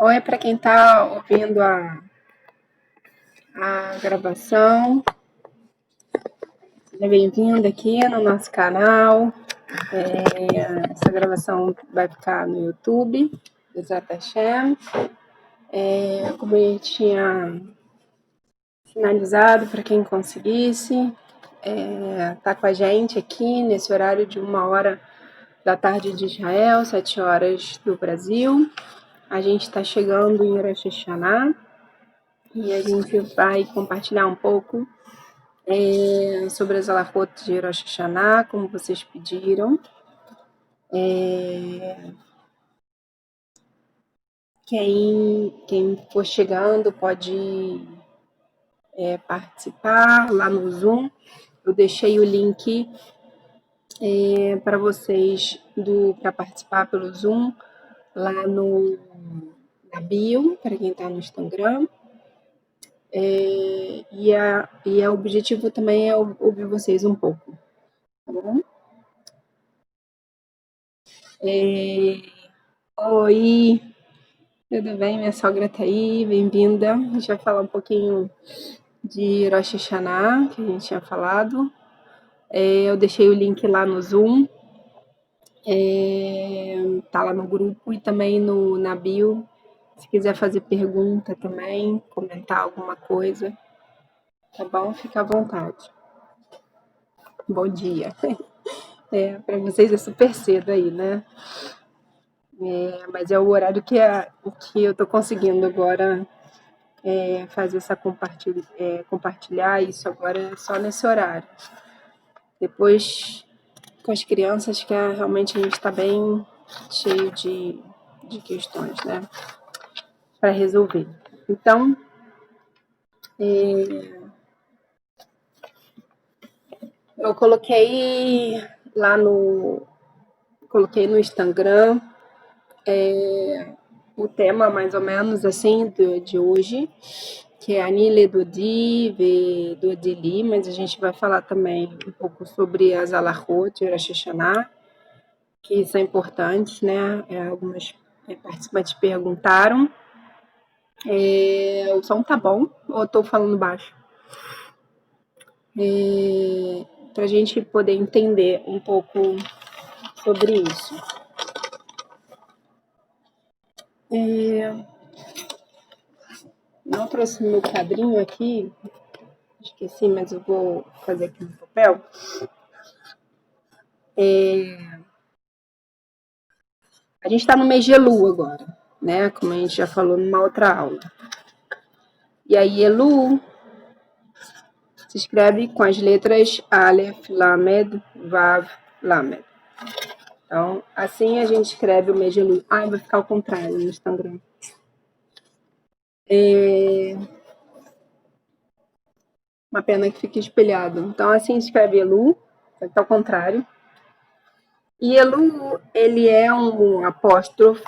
Oi, para quem está ouvindo a gravação, seja bem-vindo aqui no nosso canal. Essa gravação vai ficar no YouTube, do Zata Hashem. Como eu tinha finalizado, para quem conseguisse, tá com a gente aqui nesse horário de 1h da tarde de Israel, 7h do Brasil. A gente está chegando em Rosh Hashanah. E a gente vai compartilhar um pouco sobre as alahot de Rosh Hashanah, como vocês pediram. Quem for chegando pode participar lá no Zoom. Eu deixei o link para vocês para participar pelo Zoom lá na bio, para quem está no Instagram. E o objetivo também é ouvir vocês um pouco, tá bom? Oi, tudo bem? Minha sogra tá aí, bem-vinda. A gente vai falar um pouquinho de Rosh Hashanah, que a gente tinha falado. Eu deixei o link lá no Zoom, tá lá no grupo e também na bio. Se quiser fazer pergunta também, comentar alguma coisa, tá bom? Fica à vontade. Bom dia. Para vocês é super cedo aí, né? Mas é o horário que eu tô conseguindo agora fazer compartilhar isso agora só nesse horário. Depois, com as crianças, que realmente a gente está bem cheio de questões, né, para resolver. Então, eu coloquei no Instagram o tema mais ou menos assim de hoje, que é Anile Dodi, Dodili, mas a gente vai falar também um pouco sobre as alahot de Rosh Hashanah, que são importantes, né? Algumas participantes perguntaram. O som tá bom ou eu tô falando baixo? Para a gente poder entender um pouco sobre isso. Não trouxe meu quadrinho aqui, esqueci, mas eu vou fazer aqui no papel. A gente está no mês de Elu agora, né? Como a gente já falou numa outra aula. E aí, Elu se escreve com as letras Aleph, Lamed, Vav, Lamed. Então, assim a gente escreve o mês de Elu. Vai ficar ao contrário no Instagram. Uma pena que fique espelhado. Então, assim escreve Elu, vai estar ao contrário. E Elu, ele é um apóstrofe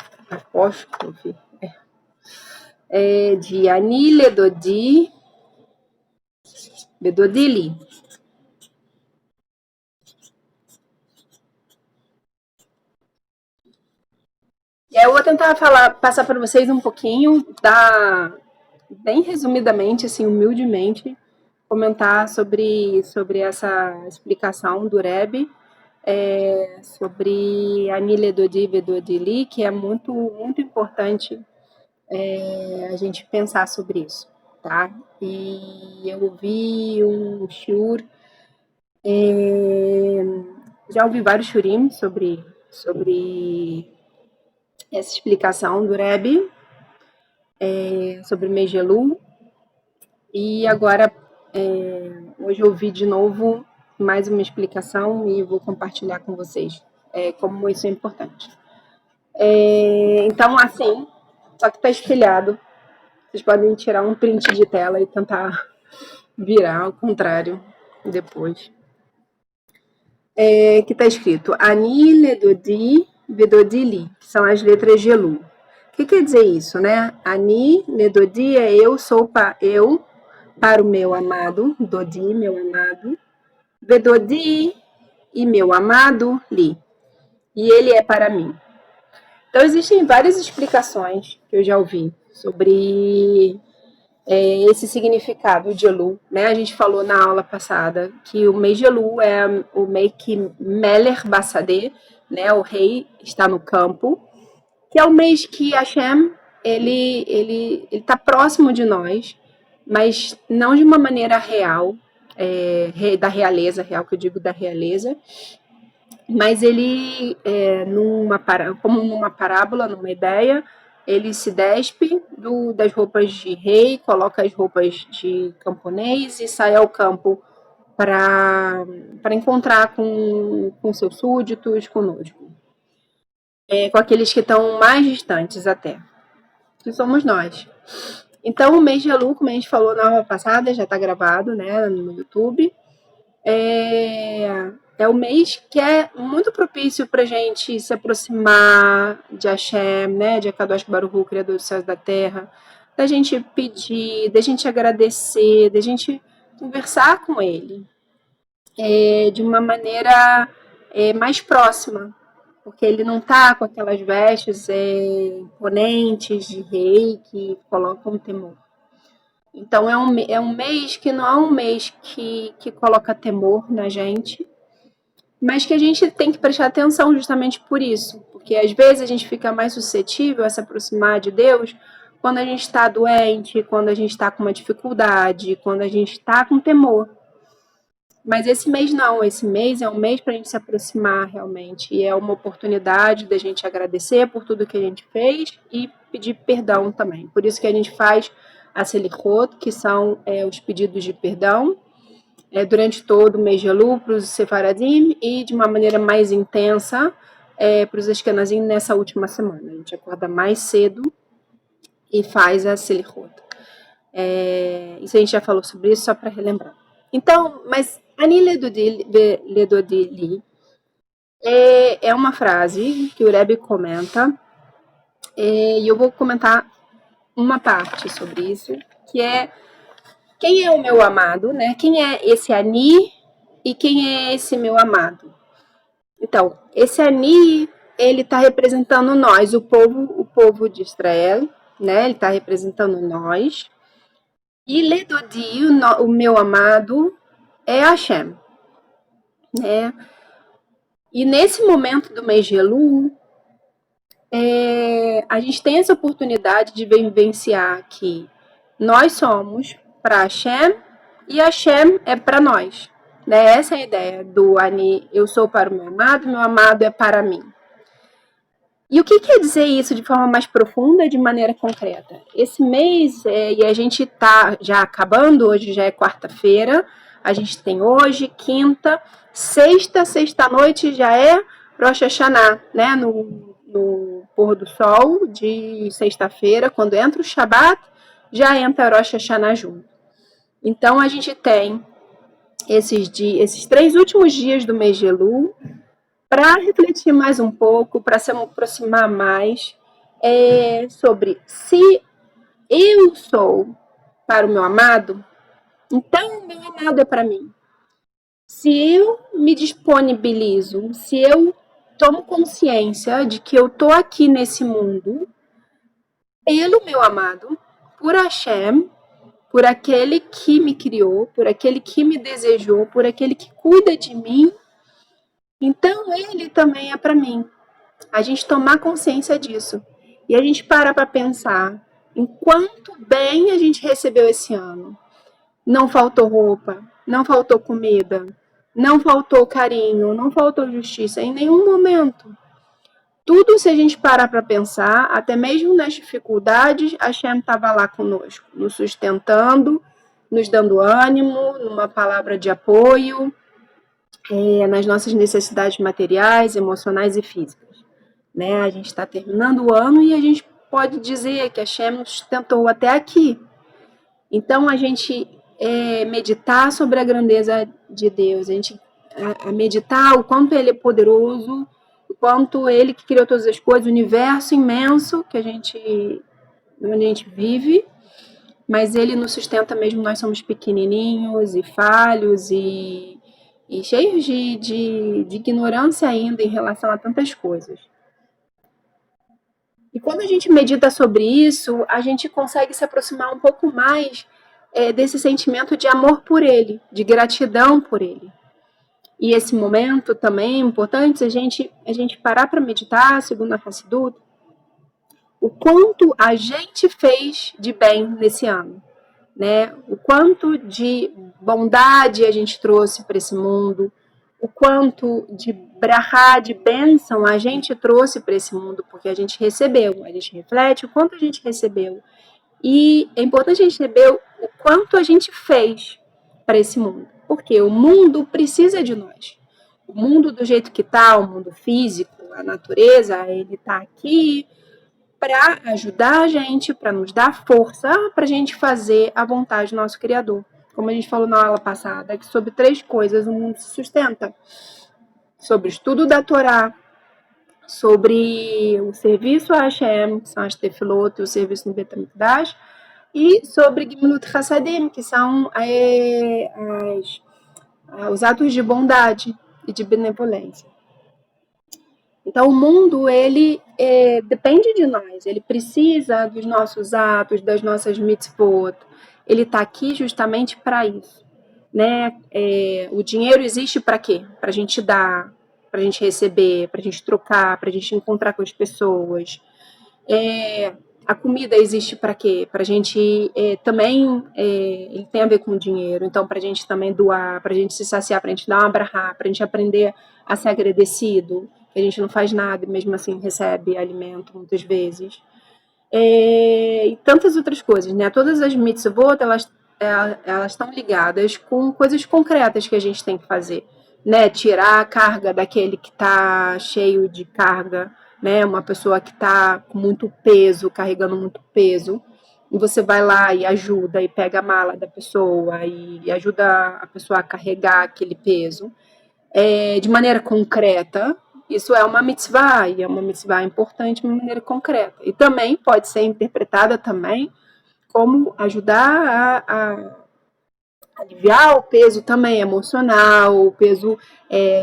de Ani Ledodi Bedodili. E aí eu vou tentar passar para vocês um pouquinho, bem resumidamente, assim, humildemente, comentar sobre essa explicação do Rebbe, sobre Ani Ledodi Bedodili, que é muito, muito importante a gente pensar sobre isso, tá? E eu ouvi um shiur, já ouvi vários shurim sobre essa explicação do Rebbe, sobre Megelu, e agora hoje eu ouvi de novo mais uma explicação e vou compartilhar com vocês como isso é importante. Então, assim, só que está espelhado. Vocês podem tirar um print de tela e tentar virar ao contrário depois. Que está escrito Ani Ledodi Vedodili, que são as letras de Elu. O que quer dizer isso, né? Ani Ledodi é eu sou eu para o meu amado, Dodi, meu amado, Vedodi e meu amado Li. E ele é para mim. Então, existem várias explicações que eu já ouvi sobre esse significado de Elu, né? A gente falou na aula passada que o mês de Elu é o mês que Meler Bassadeh, né? O rei está no campo, que é o mês que Hashem ele está próximo de nós, mas não de uma maneira real, da realeza real, que eu digo da realeza, mas ele, como numa parábola, numa ideia, ele se despe das roupas de rei, coloca as roupas de camponês e sai ao campo para encontrar com seus súditos, conosco, com aqueles que estão mais distantes até, que somos nós. Então, o mês de Elu, como a gente falou na aula passada, já está gravado, né, no YouTube. É o mês que é muito propício para a gente se aproximar de Hashem, né, de Akadosh Baruch Hu, Criador dos céus e da terra, da gente pedir, da gente agradecer, da gente conversar com Ele de uma maneira mais próxima, porque Ele não está com aquelas vestes imponentes de rei que colocam temor. Então, é um mês que não é um mês que coloca temor na gente, mas que a gente tem que prestar atenção justamente por isso, porque às vezes a gente fica mais suscetível a se aproximar de Deus quando a gente está doente, quando a gente está com uma dificuldade, quando a gente está com temor. Mas esse mês não, esse mês é um mês para a gente se aproximar realmente, e é uma oportunidade da gente agradecer por tudo que a gente fez e pedir perdão também. Por isso que a gente faz a Selichot, que são os pedidos de perdão, durante todo o mês de Elu para os Sefaradim e de uma maneira mais intensa para os Ashkenazim nessa última semana. A gente acorda mais cedo e faz a Selichot. Isso a gente já falou sobre isso, só para relembrar. Então, mas Ani Ledodili é uma frase que o Rebbe comenta, e eu vou comentar uma parte sobre isso, que é quem é o meu amado, né? Quem é esse Ani e quem é esse meu amado? Então, esse Ani, ele está representando nós, o povo de Israel, né? Ele está representando nós. E Ledodi, o meu amado, é Hashem, né? E nesse momento do mês de Elu, a gente tem essa oportunidade de vivenciar que nós somos para Hashem e Hashem é para nós. Né? Essa é a ideia do Ani, eu sou para o meu amado é para mim. E o que quer dizer isso de forma mais profunda, de maneira concreta? Esse mês, e a gente está já acabando, hoje já é quarta-feira, a gente tem hoje, quinta, sexta-noite já é Rosh Hashanah, né? No pôr do sol de sexta-feira, quando entra o Shabat, já entra Rosh Hashanah junto. Então, a gente tem esses 3 últimos dias do mês de Elu, para refletir mais um pouco, para se aproximar mais sobre se eu sou para o meu amado, então o meu amado é para mim. Se eu me disponibilizo, se eu tomo consciência de que eu estou aqui nesse mundo pelo meu amado, por Hashem, por aquele que me criou, por aquele que me desejou, por aquele que cuida de mim, então ele também é para mim. A gente tomar consciência disso. E a gente para pensar em quanto bem a gente recebeu esse ano. Não faltou roupa, não faltou comida, não faltou carinho, não faltou justiça em nenhum momento. Tudo, se a gente parar para pensar, até mesmo nas dificuldades, a Hashem estava lá conosco, nos sustentando, nos dando ânimo, numa palavra de apoio, nas nossas necessidades materiais, emocionais e físicas. Né? A gente está terminando o ano e a gente pode dizer que a Hashem nos sustentou até aqui. Então, a gente meditar sobre a grandeza de Deus, a gente meditar o quanto Ele é poderoso, o quanto Ele que criou todas as coisas, o universo imenso que onde a gente vive, mas Ele nos sustenta mesmo, nós somos pequenininhos e falhos e cheios de ignorância ainda em relação a tantas coisas. E quando a gente medita sobre isso, a gente consegue se aproximar um pouco mais desse sentimento de amor por ele, de gratidão por ele. E esse momento também é importante a gente parar para meditar, segundo a Hassidut, o quanto a gente fez de bem nesse ano, né? O quanto de bondade a gente trouxe para esse mundo, o quanto de brahá, de bênção a gente trouxe para esse mundo, porque a gente recebeu, a gente reflete o quanto a gente recebeu. E é importante a gente saber o quanto a gente fez para esse mundo, porque o mundo precisa de nós. O mundo do jeito que está, o mundo físico, a natureza, ele está aqui para ajudar a gente, para nos dar força, para a gente fazer a vontade do nosso Criador. Como a gente falou na aula passada, que sobre 3 coisas o mundo se sustenta. Sobre o estudo da Torá, sobre o serviço a Hashem, que são as tefilot e o serviço no Bet HaMikdash, e sobre Gimilut Hassadim, que são os atos de bondade e de benevolência. Então, o mundo, ele depende de nós, ele precisa dos nossos atos, das nossas mitzvot. Ele está aqui justamente para isso. Né? O dinheiro existe para quê? Para a gente dar, para a gente receber, para a gente trocar, para a gente encontrar com as pessoas. A comida existe para quê? Para a gente também, ele tem a ver com o dinheiro, então para a gente também doar, para a gente se saciar, para a gente dar uma brahá, para a gente aprender a ser agradecido, que a gente não faz nada e mesmo assim recebe alimento muitas vezes. E tantas outras coisas, né? Todas as mitzvot, elas estão ligadas com coisas concretas que a gente tem que fazer, né? Tirar a carga daquele que está cheio de carga, né? Uma pessoa que está com muito peso, carregando muito peso, e você vai lá e ajuda e pega a mala da pessoa e ajuda a pessoa a carregar aquele peso de maneira concreta. Isso é uma mitzvah, e é uma mitzvah importante de maneira concreta. E também pode ser interpretada também como ajudar a aliviar o peso também emocional, o peso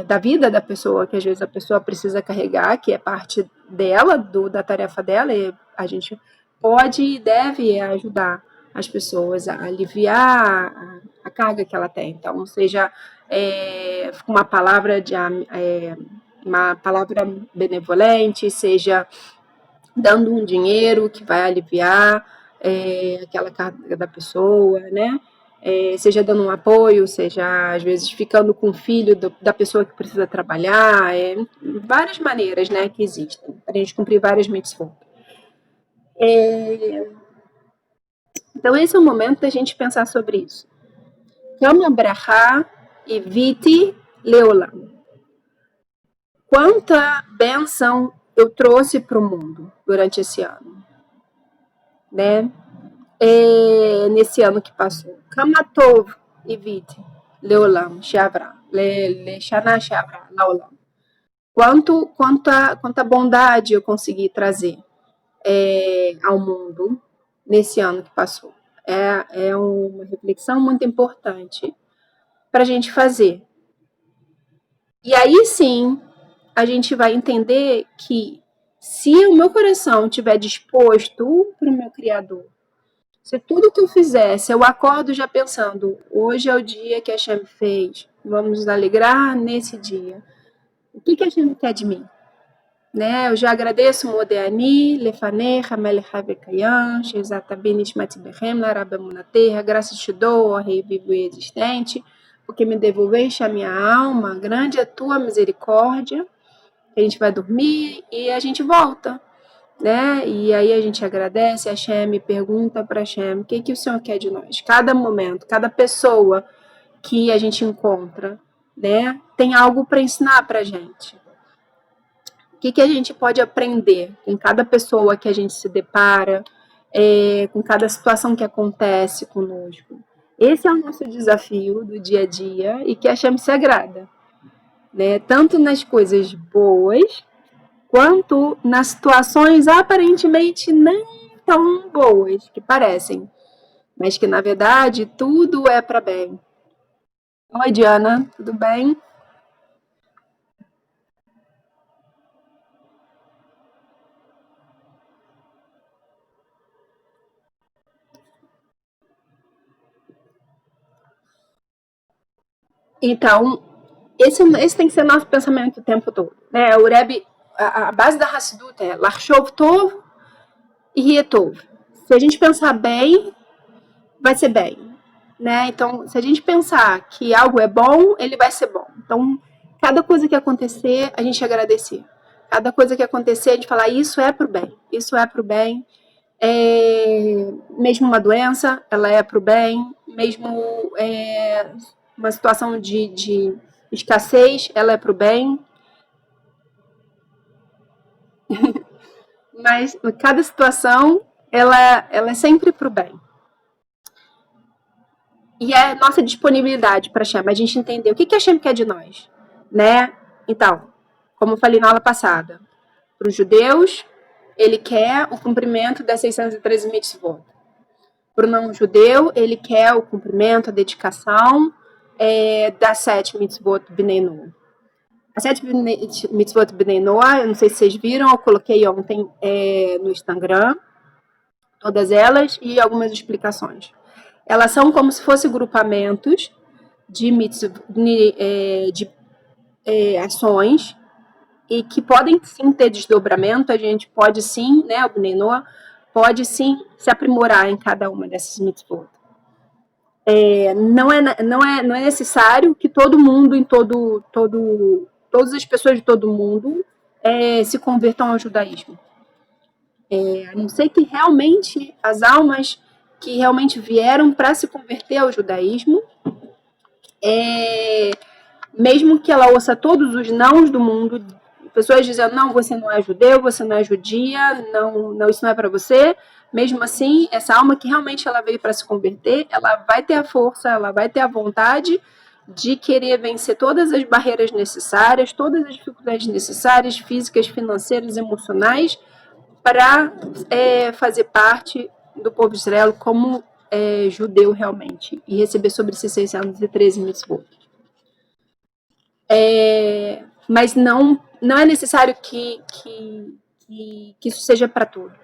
da vida da pessoa, que às vezes a pessoa precisa carregar, que é parte dela, da tarefa dela, e a gente pode e deve ajudar as pessoas a aliviar a carga que ela tem. Então, seja uma palavra uma palavra benevolente, seja dando um dinheiro que vai aliviar aquela carga da pessoa, né? Seja dando um apoio, seja às vezes ficando com o filho da pessoa que precisa trabalhar, várias maneiras, né, que existem para a gente cumprir várias mitzvot. Então esse é o momento da gente pensar sobre isso. Kama bracha e viti leolam. Quanta bênção eu trouxe para o mundo durante esse ano, né? Nesse ano que passou. Kamatov e viti leolam shavra, shana shavra laolam. Quanta bondade eu consegui trazer ao mundo nesse ano que passou. É uma reflexão muito importante para a gente fazer. E aí sim, a gente vai entender que se o meu coração estiver disposto para o meu Criador, se tudo que eu fizer, se eu acordo já pensando, hoje é o dia que a Hashem fez, vamos nos alegrar nesse dia. O que a Hashem quer de mim? Né? Eu já agradeço Modeani, Lefanecha, Melecha Vekayam, Shezatabi Nishmati Bechem, Larabamunaterra, graças te dou, ó Rei vivo e existente, porque me devolveste a minha alma, grande é a tua misericórdia. A gente vai dormir e a gente volta, né? E aí a gente agradece a Hashem, pergunta para Hashem, o que o Senhor quer de nós? Cada momento, cada pessoa que a gente encontra, né, tem algo para ensinar para a gente. O que a gente pode aprender com cada pessoa que a gente se depara, com cada situação que acontece conosco? Esse é o nosso desafio do dia a dia e que a Hashem se agrada, né? Tanto nas coisas boas, quanto nas situações aparentemente não tão boas que parecem, mas que na verdade tudo é para bem. Oi, Diana, tudo bem? Então, esse tem que ser nosso pensamento o tempo todo. Né? O Rebbe, a base da Hassidut é Lachshov Tov e Rie Tov. Se a gente pensar bem, vai ser bem. Né? Então, se a gente pensar que algo é bom, ele vai ser bom. Então, cada coisa que acontecer, a gente agradecer. Cada coisa que acontecer, a gente falar, isso é pro bem, isso é pro bem. Mesmo uma doença, ela é pro bem. Mesmo uma situação de escassez, ela é pro bem. Mas cada situação, ela é sempre pro bem. E é nossa disponibilidade para Hashem, a gente entender o que Hashem quer de nós, né? Então, como eu falei na aula passada, para os judeus, ele quer o cumprimento das 613 mitzvot. Para o não-judeu, ele quer o cumprimento, a dedicação das 7 mitzvot Bnei Noah. As 7 mitzvot Bnei Noah, eu não sei se vocês viram, eu coloquei ontem no Instagram, todas elas e algumas explicações. Elas são como se fossem grupamentos de ações e que podem sim ter desdobramento, a gente pode sim, né, o Bnei Noah pode sim se aprimorar em cada uma dessas mitzvot. Não é necessário que todo mundo, todas as pessoas de todo mundo se convertam ao judaísmo. A não ser que realmente as almas que realmente vieram para se converter ao judaísmo, mesmo que ela ouça todos os nãos do mundo, pessoas dizendo, não, você não é judeu, você não é judia, não, isso não é para você, mesmo assim, essa alma que realmente ela veio para se converter, ela vai ter a força, ela vai ter a vontade de querer vencer todas as barreiras necessárias, todas as dificuldades necessárias, físicas, financeiras, emocionais, para fazer parte do povo de Israel como judeu realmente, e receber sobre si 613 mitzvot. Mas não é necessário que isso seja para todos.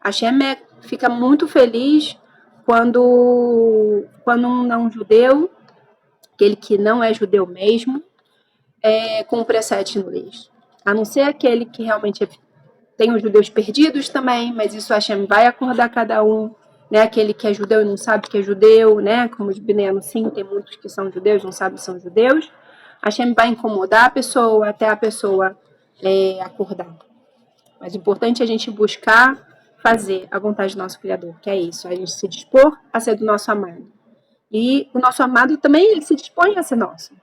A Hashem fica muito feliz quando um não-judeu, aquele que não é judeu mesmo, cumpre as 7 leis. A não ser aquele que realmente tem os judeus perdidos também, mas isso a Hashem vai acordar cada um, né? Aquele que é judeu e não sabe que é judeu, né? Como os binenos, sim, tem muitos que são judeus, não sabem que são judeus. A Hashem vai incomodar a pessoa até a pessoa acordar. Mas o importante é a gente buscar fazer a vontade do nosso Criador, que é isso, a gente se dispor a ser do nosso amado. E o nosso amado também, ele se dispõe a ser nosso.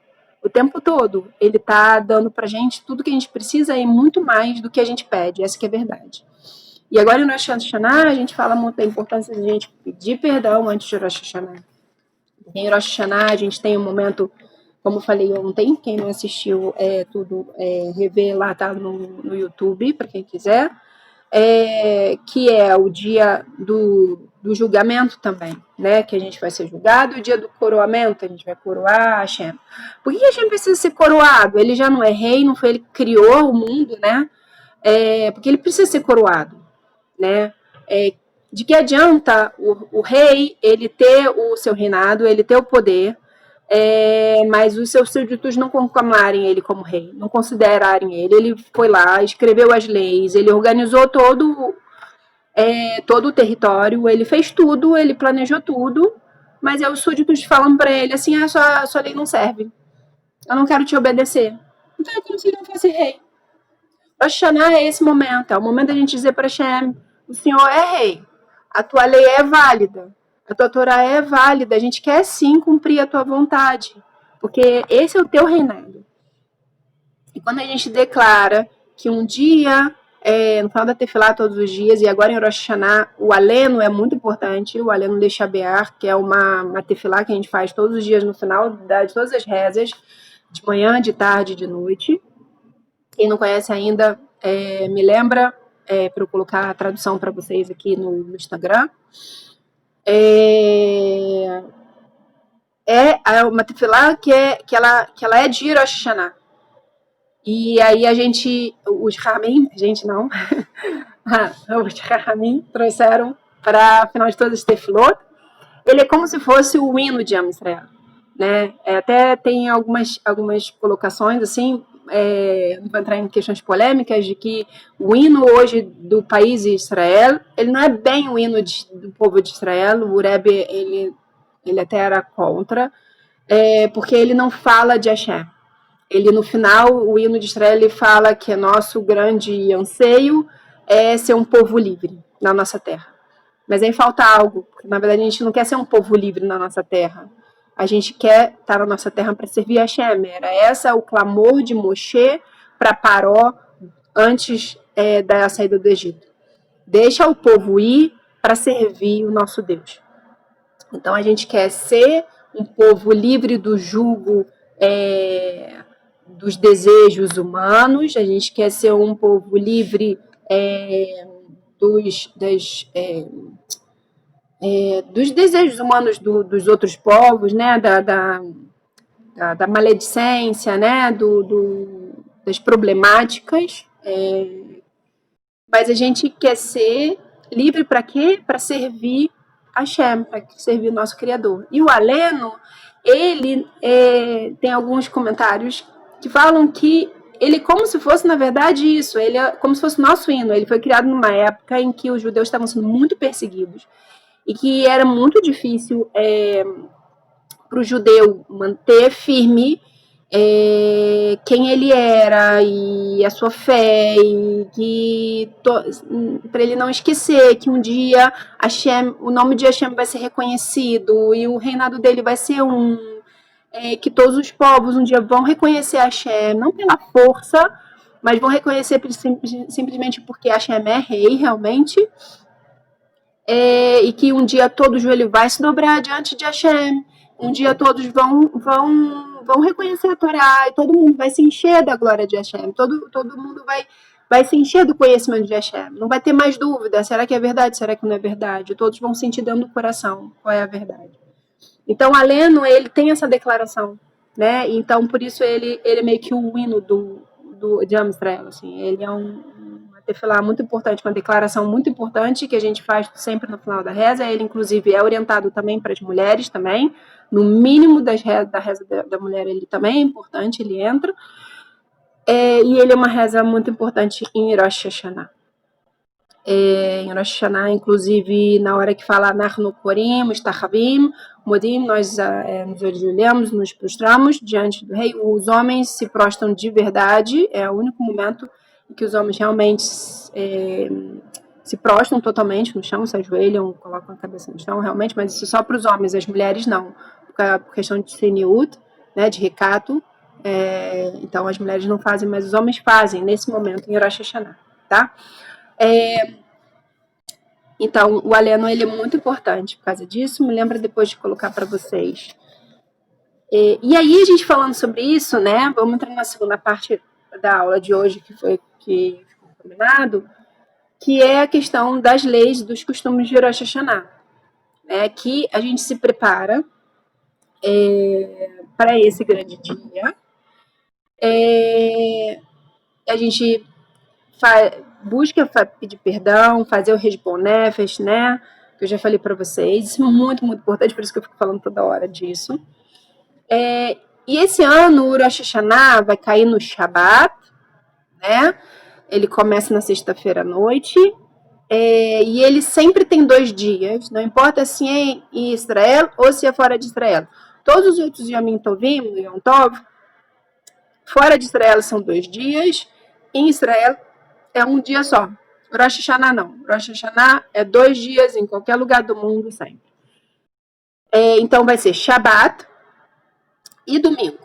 O tempo todo, ele está dando pra gente tudo que a gente precisa e muito mais do que a gente pede, essa que é a verdade. E agora no Rosh Hashanah, a gente fala muito da importância de a gente pedir perdão antes de Rosh Hashanah. Em Rosh Hashanah, a gente tem um momento, como eu falei ontem, quem não assistiu, rever lá, tá no YouTube, para quem quiser, que é o dia do julgamento também, né? Que a gente vai ser julgado, o dia do coroamento, a gente vai coroar Hashem. Por que Hashem precisa ser coroado? Ele já não é rei, não foi ele que criou o mundo, né? Porque ele precisa ser coroado, né? De que adianta o rei, ele ter o seu reinado, ele ter o poder, mas os seus súditos não conclamarem ele como rei, não considerarem ele. Ele foi lá, escreveu as leis, ele organizou todo o território, ele fez tudo, ele planejou tudo, mas os súditos falam para ele assim, sua lei não serve, eu não quero te obedecer. Então é como se ele não fosse rei. Rosh Hashanah é esse momento, é o momento da gente dizer para Hashem, o Senhor é rei, a tua lei é válida, a tua Torá é válida, a gente quer sim cumprir a tua vontade, porque esse é o teu reinado. E quando a gente declara que um dia, no final da Tefilá todos os dias, e agora em Rosh Hashanah, o Aleno é muito importante, o Aleno de Shabear, que é uma Tefilá que a gente faz todos os dias no final de todas as rezas, de manhã, de tarde e de noite. Quem não conhece ainda, me lembra para eu colocar a tradução para vocês aqui no Instagram. É uma tefilá que ela é de Rosh Hashanah. E aí os Ramim, os Ramim trouxeram para final de todas as tefilot. Ele é como se fosse o hino de Am Israel. né? Até tem algumas colocações, assim, não vou entrar em questões polêmicas, de que o hino hoje do país de Israel, ele não é bem o hino do povo de Israel. O Rebbe, ele até era contra, porque ele não fala de Hashem. Ele, no final, o hino de Israel, ele fala que nosso grande anseio é ser um povo livre na nossa terra. Mas aí falta algo, porque na verdade a gente não quer ser um povo livre na nossa terra. A gente quer estar na nossa terra para servir a Hashem. Era esse o clamor de Moshe para Paró antes da saída do Egito. Deixa o povo ir para servir o nosso Deus. Então a gente quer ser um povo livre do jugo dos desejos humanos, a gente quer ser um povo livre dos desejos humanos dos outros povos, né? Da maledicência, né? Das problemáticas. Mas a gente quer ser livre para quê? Para servir a Hashem, para servir o nosso Criador. E o Aleno, ele tem alguns comentários que falam que ele, como se fosse, na verdade, isso. Ele é como se fosse o nosso hino. Ele foi criado numa época em que os judeus estavam sendo muito perseguidos e que era muito difícil para o judeu manter firme quem ele era e a sua fé, e para ele não esquecer que um dia Hashem, o nome de Hashem vai ser reconhecido e o reinado dele vai ser que todos os povos um dia vão reconhecer Hashem, não pela força, mas vão reconhecer simplesmente porque Hashem é rei realmente, e que um dia todo joelho vai se dobrar diante de Hashem, um dia todos vão reconhecer a Torá, e todo mundo vai se encher da glória de Hashem, todo mundo vai se encher do conhecimento de Hashem, não vai ter mais dúvida, será que é verdade, será que não é verdade? Todos vão sentir dentro do coração qual é a verdade. Então, Aleno, ele tem essa declaração, né? Então, por isso ele é meio que o hino de Am Israel, assim. Ele é uma tefilá muito importante, uma declaração muito importante que a gente faz sempre no final da reza. Ele, inclusive, é orientado também para as mulheres também. No mínimo da reza da mulher, ele também é importante, ele entra. E ele é uma reza muito importante em Rosh Hashanah. Em Rosh Hashanah, inclusive, na hora que fala Narno Korim, Mustachavim, Modim, nós nos ajoelhamos, nos prostramos diante do rei. Os homens se prostram de verdade, é o único momento em que os homens realmente se prostram totalmente no chão, se ajoelham, colocam a cabeça no chão, realmente, mas isso só para os homens, as mulheres não, por questão de seniut, né, de recato. Então as mulheres não fazem, mas os homens fazem nesse momento em Rosh Hashanah, tá? Então, o Aleno, ele é muito importante por causa disso. Me lembra depois de colocar para vocês. E aí, a gente falando sobre isso, né? Vamos entrar na segunda parte da aula de hoje, que ficou combinado, que é a questão das leis, dos costumes de Rosh Hashanah, né? Que a gente se prepara para esse grande dia. A gente busca pedir perdão, fazer o Heshbon Nefesh, né? Que eu já falei para vocês. Isso é muito, muito importante, por isso que eu fico falando toda hora disso. E esse ano, o Rosh Hashanah vai cair no Shabat, né? Ele começa na sexta-feira à noite, e ele sempre tem 2 dias, não importa se é em Israel ou se é fora de Israel. Todos os outros Yom Tovim, Yom Tov, fora de Israel são 2 dias, em Israel é um dia só. Rosh Hashanah não. Rosh Hashanah é 2 dias em qualquer lugar do mundo sempre. Então vai ser Shabat e domingo.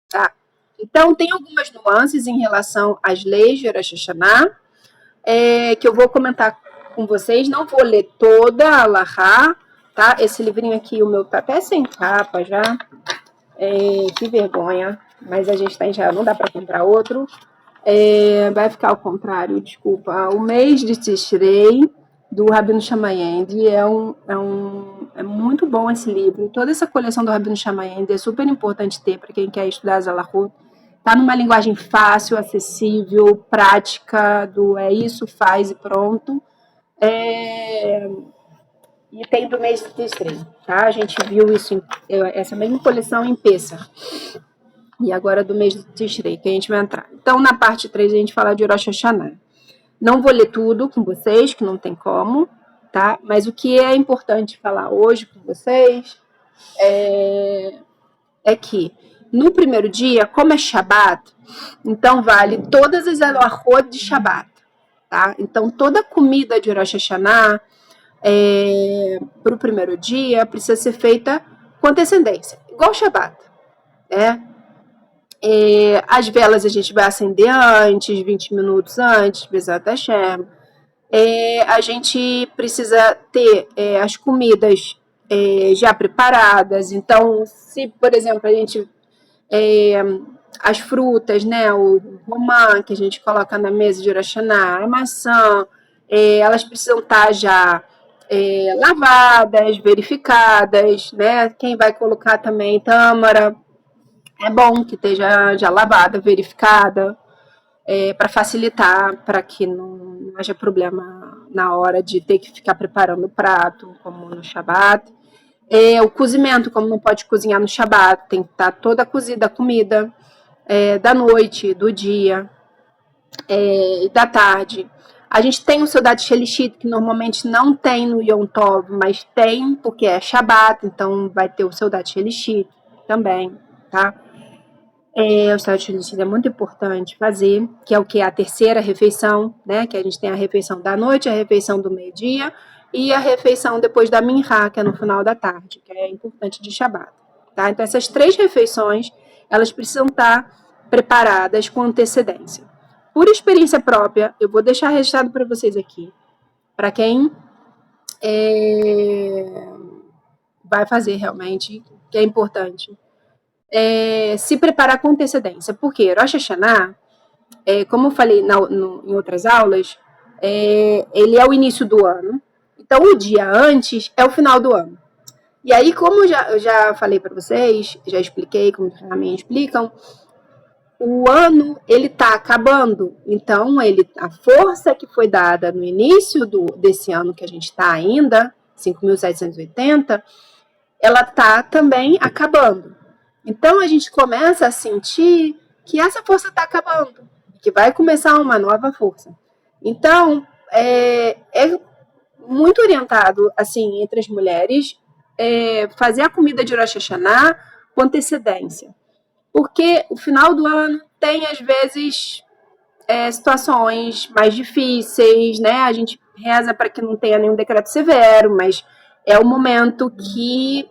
Tá? Então tem algumas nuances em relação às leis de Rosh Hashanah, que eu vou comentar com vocês. Não vou ler toda a Alahá, tá? Esse livrinho aqui, o meu tá até sem capa já. Que vergonha. Mas a gente tá em Israel, não dá para comprar outro. Vai ficar ao contrário, desculpa. O mês de Tishrei, do Rabino Shamayend, é muito bom esse livro. Toda essa coleção do Rabino Shamayend é super importante ter para quem quer estudar Zalahut. Tá numa linguagem fácil, acessível, prática, é isso, faz e pronto. e tem do mês de Tishrei, tá? A gente viu isso, essa mesma coleção em Pessah. E agora do mês de Tishrei, que a gente vai entrar. Então, na parte 3, a gente fala de Rosh Hashanah. Não vou ler tudo com vocês, que não tem como, tá? Mas o que é importante falar hoje com vocês é que no primeiro dia, como é Shabat, então vale todas as alahot de Shabat, tá? Então, toda comida de Rosh Hashanah para o primeiro dia precisa ser feita com antecedência, igual Shabat, né? As velas a gente vai acender antes, 20 minutos antes, Bezat Hashem. A gente precisa ter as comidas já preparadas. Então, se, por exemplo, a gente as frutas, né, o romã que a gente coloca na mesa de Rosh Hashanah, a maçã, elas precisam estar já lavadas, verificadas, né? Quem vai colocar também tâmara, é bom que esteja já lavada, verificada, para facilitar, para que não haja problema na hora de ter que ficar preparando o prato, como no Shabat. O cozimento, como não pode cozinhar no Shabat, tem que estar toda cozida a comida, da noite, do dia e da tarde. A gente tem o Seudat Shelishit, que normalmente não tem no Yom Tov, mas tem, porque é Shabat, então vai ter o Seudat Shelishit também, tá? O Seudat Shelishit é muito importante fazer, que é o que? A terceira refeição, né? Que a gente tem a refeição da noite, a refeição do meio-dia e a refeição depois da Minhá, que é no final da tarde, que é importante de Shabat, tá? Então, essas 3 refeições, elas precisam estar preparadas com antecedência. Por experiência própria, eu vou deixar registrado para vocês aqui, para quem vai fazer realmente, que é importante, se preparar com antecedência. Porque Rosh Hashanah, como eu falei em outras aulas, ele é o início do ano. Então, o dia antes é o final do ano. E aí, como eu já falei para vocês, já expliquei, como também explicam, o ano ele está acabando. Então, a força que foi dada no início desse ano que a gente está ainda, 5.780, ela está também acabando. Então, a gente começa a sentir que essa força está acabando, que vai começar uma nova força. Então, é muito orientado, assim, entre as mulheres, fazer a comida de Rosh Hashanah com antecedência. Porque o final do ano tem, às vezes, situações mais difíceis, né? A gente reza para que não tenha nenhum decreto severo, mas é o momento que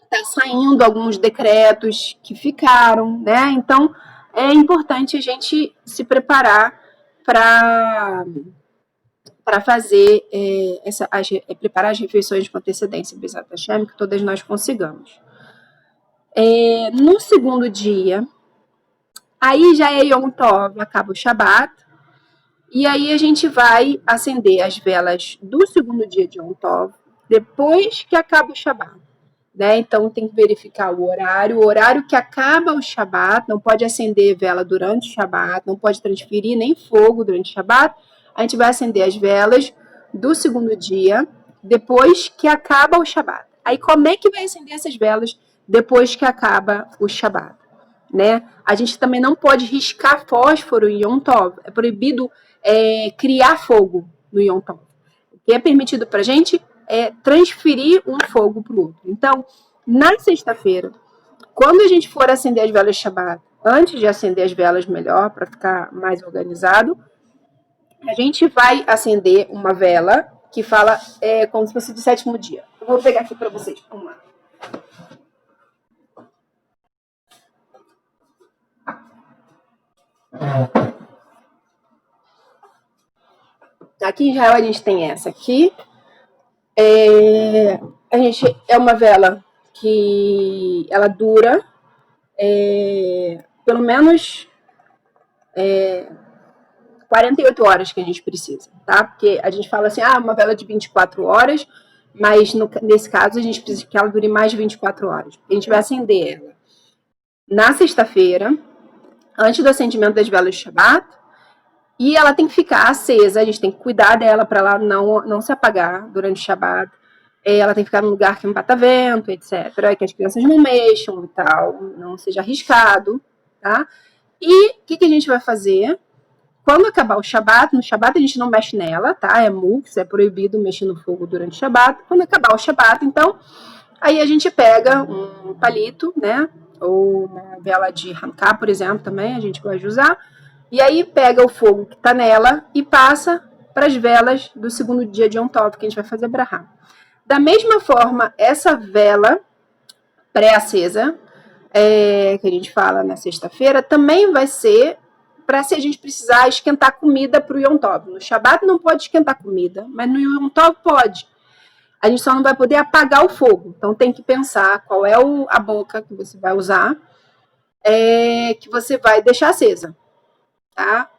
está saindo alguns decretos que ficaram, né? Então, é importante a gente se preparar para fazer preparar as refeições com antecedência, Bezat Hashem, que todas nós consigamos. No segundo dia, aí já é Yom Tov, acaba o Shabat, e aí a gente vai acender as velas do segundo dia de Yom Tov, depois que acaba o Shabat. Né? Então tem que verificar o horário que acaba o Shabat, não pode acender vela durante o Shabat, não pode transferir nem fogo durante o Shabat. A gente vai acender as velas do segundo dia, depois que acaba o Shabat. Aí como é que vai acender essas velas depois que acaba o Shabat? Né? A gente também não pode riscar fósforo em Yom Tov, é proibido criar fogo no Yom Tov. O que é permitido para a gente transferir um fogo para o outro. Então, na sexta-feira, quando a gente for acender as velas de Shabbat, antes de acender as velas melhor, para ficar mais organizado, a gente vai acender uma vela que fala como se fosse de sétimo dia. Eu vou pegar aqui para vocês. Vamos lá. Aqui em Israel a gente tem essa aqui. A gente é uma vela que ela dura pelo menos 48 horas que a gente precisa, tá? Porque a gente fala assim, uma vela de 24 horas, mas nesse caso a gente precisa que ela dure mais de 24 horas. A gente vai acender ela na sexta-feira, antes do acendimento das velas de Shabbat, e ela tem que ficar acesa, a gente tem que cuidar dela para ela não se apagar durante o Shabbat. ela tem que ficar num lugar que não bata vento, etc. Que as crianças não mexam e tal, não seja arriscado, tá? E o que a gente vai fazer? Quando acabar o Shabat, no Shabat a gente não mexe nela, tá? É mux, é proibido mexer no fogo durante o Shabat. Quando acabar o Shabat, então, aí a gente pega um palito, né? Ou uma vela de Hanukkah, por exemplo, também a gente pode usar. E aí pega o fogo que tá nela e passa para as velas do segundo dia de Yom Tov, que a gente vai fazer Brahá. Da mesma forma, essa vela pré-acesa, que a gente fala na sexta-feira, também vai ser para se a gente precisar esquentar comida para o Yom Tov. No Shabat não pode esquentar comida, mas no Yom Tov pode. A gente só não vai poder apagar o fogo. Então tem que pensar qual é a boca que você vai usar, que você vai deixar acesa, tá?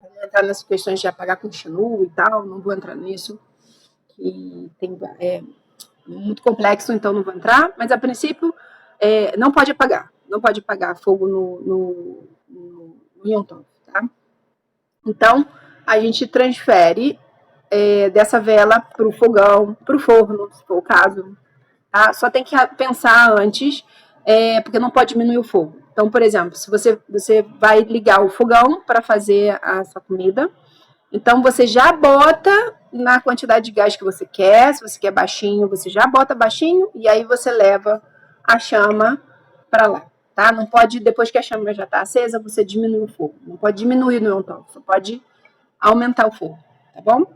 Vou entrar nessas questões de apagar com chinu e tal, não vou entrar nisso, que é muito complexo, então não vou entrar, mas a princípio não pode apagar fogo no Yom Tov, tá? Então a gente transfere dessa vela para o fogão, para o forno, se for o caso, tá? Só tem que pensar antes, porque não pode diminuir o fogo. Então, por exemplo, se você vai ligar o fogão para fazer a sua comida, então você já bota na quantidade de gás que você quer. Se você quer baixinho, você já bota baixinho e aí você leva a chama para lá, tá? Não pode, depois que a chama já está acesa, você diminui o fogo. Não pode diminuir no Yom Tov, você pode aumentar o fogo, tá bom?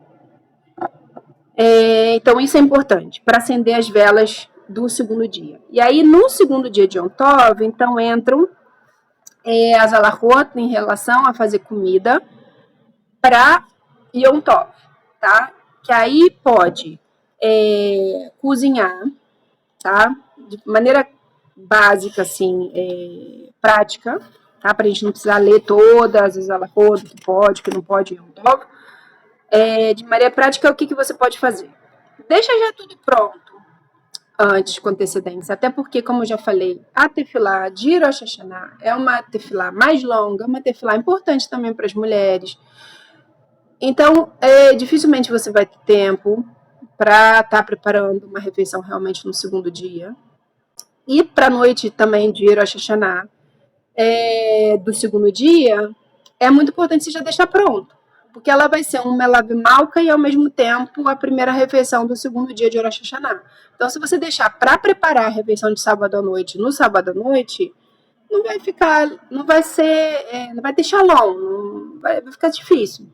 Então isso é importante para acender as velas do segundo dia. E aí no segundo dia de Yom Tov, então entram as alahot em relação a fazer comida para Yom Tov, tá? Que aí pode cozinhar, tá? De maneira básica, assim, prática, tá? Para a gente não precisar ler todas as alahot, que pode, que não pode, Yom Tov. De maneira prática, o que você pode fazer? Deixa já tudo pronto antes, com antecedência. Até porque, como eu já falei, a tefilá de Rosh Hashanah é uma tefilá mais longa, uma tefilá importante também para as mulheres. Então, dificilmente você vai ter tempo para estar preparando uma refeição realmente no segundo dia. E para a noite também de Rosh Hashanah, do segundo dia, é muito importante você já deixar pronto. Porque ela vai ser um melav malka e, ao mesmo tempo, a primeira refeição do segundo dia de Rosh Hashanah. Então, se você deixar para preparar a refeição de sábado à noite no sábado à noite, não vai ficar, não vai ser, não vai ter shalom, vai ficar difícil.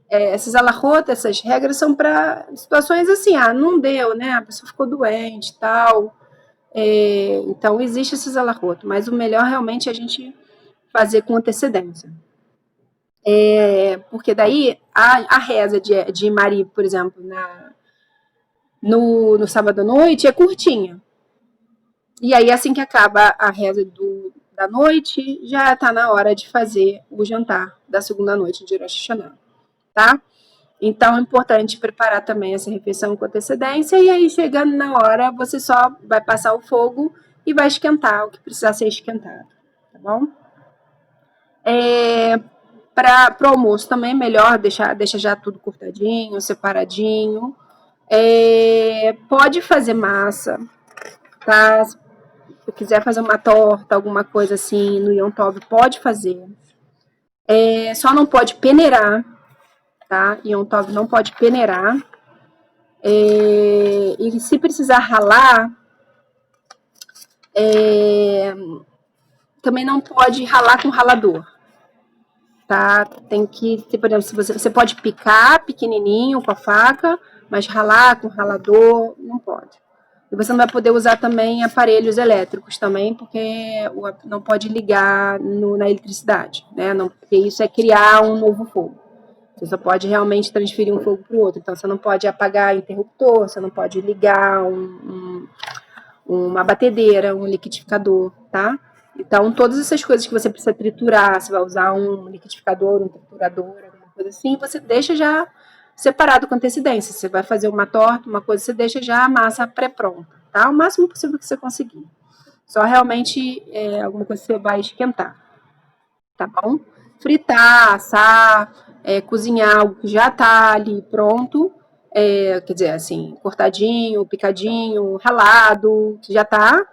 Essas alahot, essas regras são para situações assim, não deu, né? A pessoa ficou doente e tal. Então, existe esses alahot, mas o melhor realmente é a gente fazer com antecedência. Porque daí a reza de Mari, por exemplo, no sábado à noite é curtinha. E aí, assim que acaba a reza da noite, já está na hora de fazer o jantar da segunda noite de Rosh Hashanah, tá? Então, é importante preparar também essa refeição com antecedência. E aí, chegando na hora, você só vai passar o fogo e vai esquentar o que precisar ser esquentado, tá bom? Para o almoço também é melhor deixa já tudo cortadinho, separadinho. Pode fazer massa, tá? Se quiser fazer uma torta, alguma coisa assim no Yom Tov, pode fazer. Só não pode peneirar, tá? Yom Tov não pode peneirar. E se precisar ralar, também não pode ralar com ralador, tá? Tem que, por exemplo, se você pode picar pequenininho com a faca, mas ralar com ralador não pode. E você não vai poder usar também aparelhos elétricos também, porque não pode ligar na eletricidade, né? Não, porque isso é criar um novo fogo. Você só pode realmente transferir um fogo para o outro. Então, você não pode apagar interruptor, você não pode ligar uma batedeira, um liquidificador, tá? Então, todas essas coisas que você precisa triturar, você vai usar um liquidificador, um triturador, alguma coisa assim, você deixa já separado com antecedência. Você vai fazer uma torta, uma coisa, você deixa já a massa pré-pronta, tá? O máximo possível que você conseguir. Só realmente alguma coisa que você vai esquentar, tá bom? Fritar, assar, cozinhar algo que já tá ali pronto, quer dizer, assim, cortadinho, picadinho, ralado, que já tá,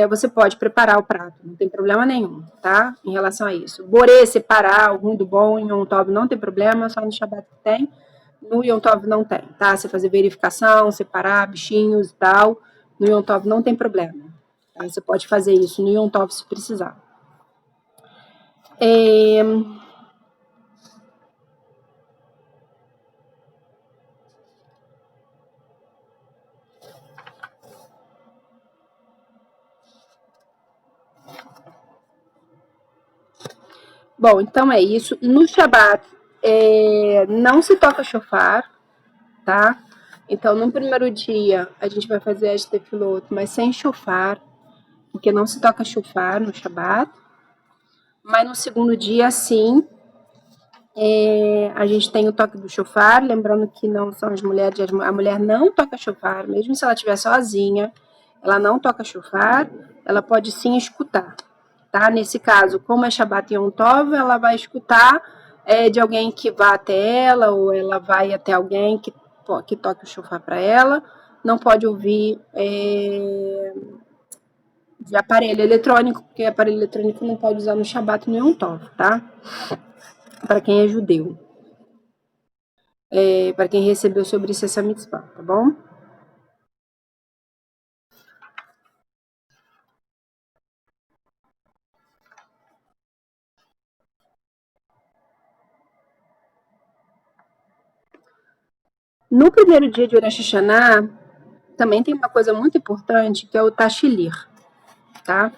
você pode preparar o prato, não tem problema nenhum, tá? Em relação a isso. Borê, separar o ruim do bom em Yom Tov não tem problema, só no Shabbat que tem. No Yom Tov não tem, tá? Você fazer verificação, separar bichinhos e tal, no Yom Tov não tem problema. Tá? Você pode fazer isso no Yom Tov se precisar. É... Bom, então é isso. No Shabat não se toca chofar, tá? Então, no primeiro dia, a gente vai fazer as tefilot, mas sem chofar, porque não se toca chofar no Shabat. Mas no segundo dia, sim, a gente tem o toque do chofar, lembrando que não são as mulheres, a mulher não toca chofar, mesmo se ela estiver sozinha, ela não toca chofar, ela pode sim escutar, tá? Nesse caso, como é Shabbat Yom Tov, ela vai escutar de alguém que vá até ela, ou ela vai até alguém que toque o chofar para ela, não pode ouvir de aparelho eletrônico, porque aparelho eletrônico não pode usar no Shabbat no Yom Tov, tá? Para quem é judeu. Para quem recebeu sobre isso essa mitzvah, tá bom? No primeiro dia de Rosh Hashanah, também tem uma coisa muito importante, que é o Tashilir, tá?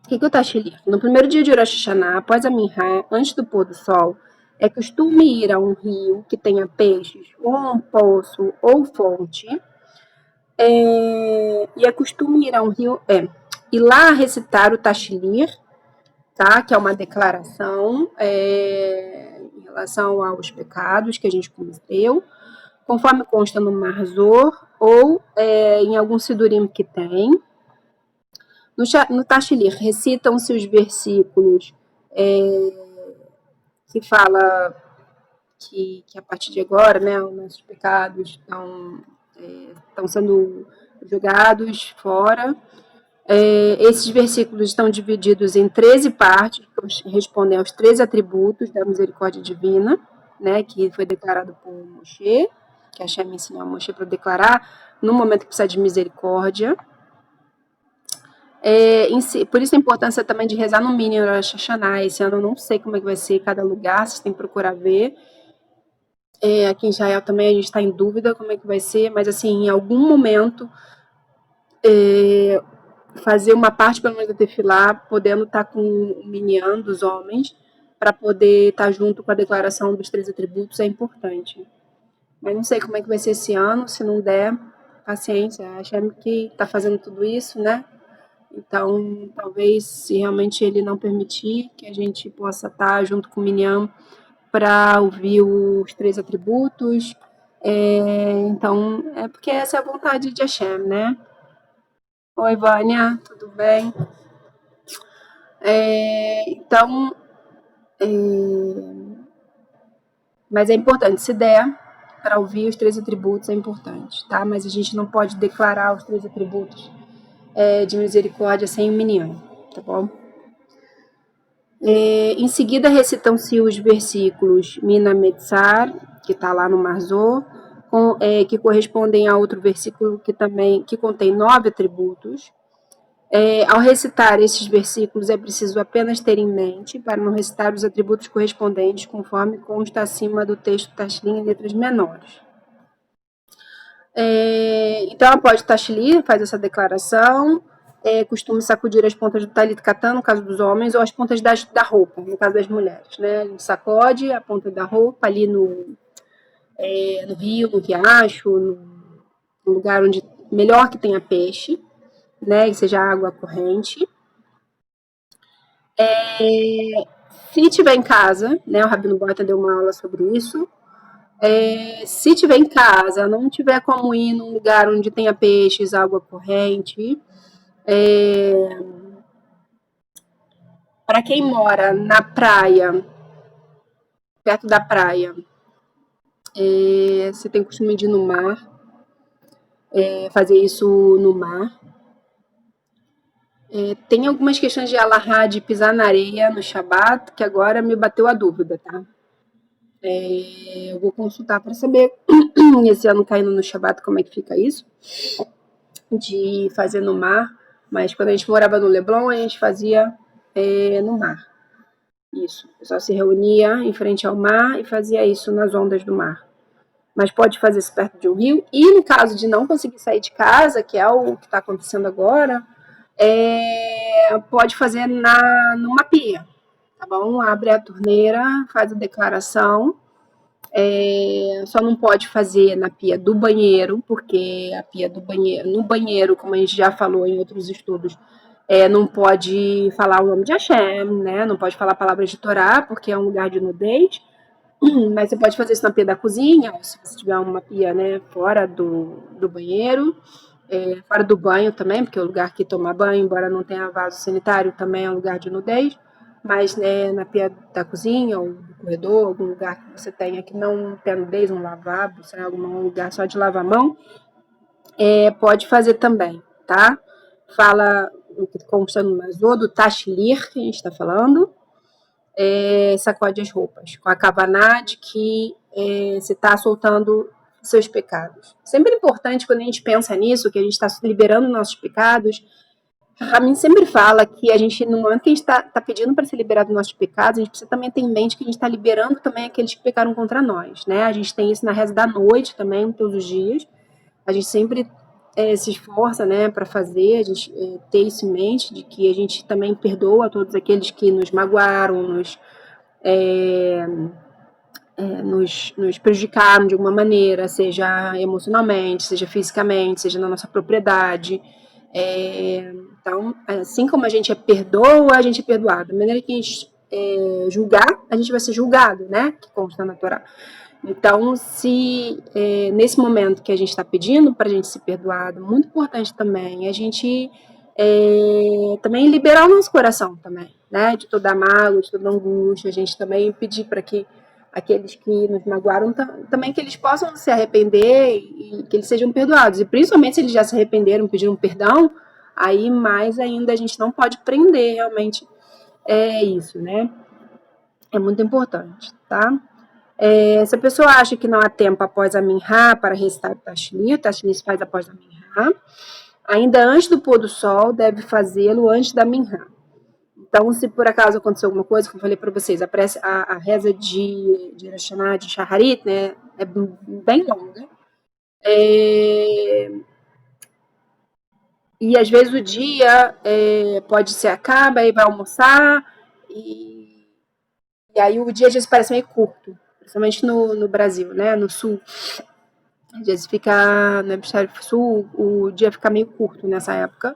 O que é o Tashilir? No primeiro dia de Rosh Hashanah, após a Minha, antes do pôr do sol, é costume ir a um rio que tenha peixes, ou um poço, ou fonte, e é costume ir a um rio, e lá recitar o Tashilir, tá? Que é uma declaração em relação aos pecados que a gente cometeu, conforme consta no Marzor ou em algum Sidurim que tem. No Tashilir, recitam-se os versículos que fala que a partir de agora, né, os nossos pecados estão sendo jogados fora. Esses versículos estão divididos em 13 partes, que respondem aos 13 atributos da misericórdia divina, né, que foi declarado por Moshe, que a Hashem ensinou a Moshe para declarar no momento que precisa de misericórdia. Por isso a importância também de rezar no mínimo Rosh Hashanah. Esse ano eu não sei como é que vai ser cada lugar, vocês têm que procurar ver. Aqui em Israel também a gente está em dúvida como é que vai ser, mas assim, em algum momento fazer uma parte pelo menos da tefilá, podendo estar com o minyan dos homens, para poder estar junto com a declaração dos 3 atributos é importante. Mas não sei como é que vai ser esse ano, se não der, paciência, a Hashem que está fazendo tudo isso, né? Então, talvez, se realmente ele não permitir, que a gente possa estar junto com o minyan para ouvir os 3 atributos. Então, é porque essa é a vontade de Hashem, né? Oi, Vânia, tudo bem? Então, mas é importante, se der, para ouvir os 3 atributos é importante, tá? Mas a gente não pode declarar os 3 atributos de misericórdia sem o minyan, tá bom? Em seguida, recitam-se os versículos Mina Metzar, que está lá no Marzor, que correspondem a outro versículo que contém 9 atributos. Ao recitar esses versículos, é preciso apenas ter em mente, para não recitar os atributos correspondentes, conforme consta acima do texto Tashlim em letras menores. Então, após Tashlim, faz essa declaração, costuma sacudir as pontas do talit katan, no caso dos homens, ou as pontas da roupa, no caso das mulheres. Né? A gente sacode a ponta da roupa ali no rio, no riacho, no lugar onde melhor que tenha peixe, né, que seja água corrente. Se tiver em casa, né, o Rabino Bota deu uma aula sobre isso. Se tiver em casa, não tiver como ir num lugar onde tenha peixes, água corrente. Para quem mora na praia, perto da praia, Você tem costume de ir no mar, fazer isso no mar. Tem algumas questões de alahá, de pisar na areia no Shabat, que agora me bateu a dúvida, tá? Eu vou consultar para saber, esse ano caindo no Shabat, como é que fica isso, de fazer no mar. Mas quando a gente morava no Leblon, a gente fazia no mar. Isso. O pessoal se reunia em frente ao mar e fazia isso nas ondas do mar. Mas pode fazer isso perto de um rio. E no caso de não conseguir sair de casa, que é o que está acontecendo agora, pode fazer numa pia, tá bom? Abre a torneira, faz a declaração. Só não pode fazer na pia do banheiro, porque a pia do banheiro, no banheiro, como a gente já falou em outros estudos, não pode falar o nome de Hashem, né? Não pode falar palavras de Torá, porque é um lugar de nudez. Mas você pode fazer isso na pia da cozinha, ou se você tiver uma pia, né, fora do banheiro, fora do banho também, porque o lugar que toma banho, embora não tenha vaso sanitário, também é um lugar de nudez. Mas, né, na pia da cozinha ou do corredor, algum lugar que você tenha que não tenha nudez, um lavabo, sei lá, algum lugar só de lavar a mão, pode fazer também, tá? Fala o que consta no Mazô, do Tashlir, que a gente está falando, sacode as roupas, com a kavaná de que você está soltando seus pecados. Sempre importante quando a gente pensa nisso, que a gente está liberando nossos pecados. A mim sempre fala que a gente, no momento que a gente está pedindo para ser liberado dos nossos pecados, a gente precisa também ter em mente que a gente está liberando também aqueles que pecaram contra nós, né? A gente tem isso na reza da noite também, todos os dias. A gente sempre se esforça, né, para fazer, a gente ter isso em mente, de que a gente também perdoa todos aqueles que nos magoaram, nos prejudicaram de alguma maneira, seja emocionalmente, seja fisicamente, seja na nossa propriedade. Então, assim como a gente perdoa, a gente é perdoado. Da maneira que a gente julgar, a gente vai ser julgado, né? Que consta na Torá. Então, se nesse momento que a gente está pedindo para a gente ser perdoado, muito importante também a gente também liberar o nosso coração também, né? De toda a mágoa, de toda a angústia, a gente também pedir para que aqueles que nos magoaram também que eles possam se arrepender e que eles sejam perdoados. E principalmente se eles já se arrependeram, pediram perdão, aí mais ainda a gente não pode prender realmente isso, né? É muito importante, tá? Se a pessoa acha que não há tempo após a Minhá para recitar o Tashlit se faz após a Minhá, ainda antes do pôr do sol, deve fazê-lo antes da Minhá. Então, se por acaso aconteceu alguma coisa, como eu falei para vocês, a reza de Rosh Hashanah, de Shaharit, né, é bem longa. E às vezes o dia pode ser acaba, aí vai almoçar, e aí o dia às vezes parece meio curto, principalmente no Brasil, né, no sul. Às vezes fica no hemisfério sul, o dia fica meio curto nessa época.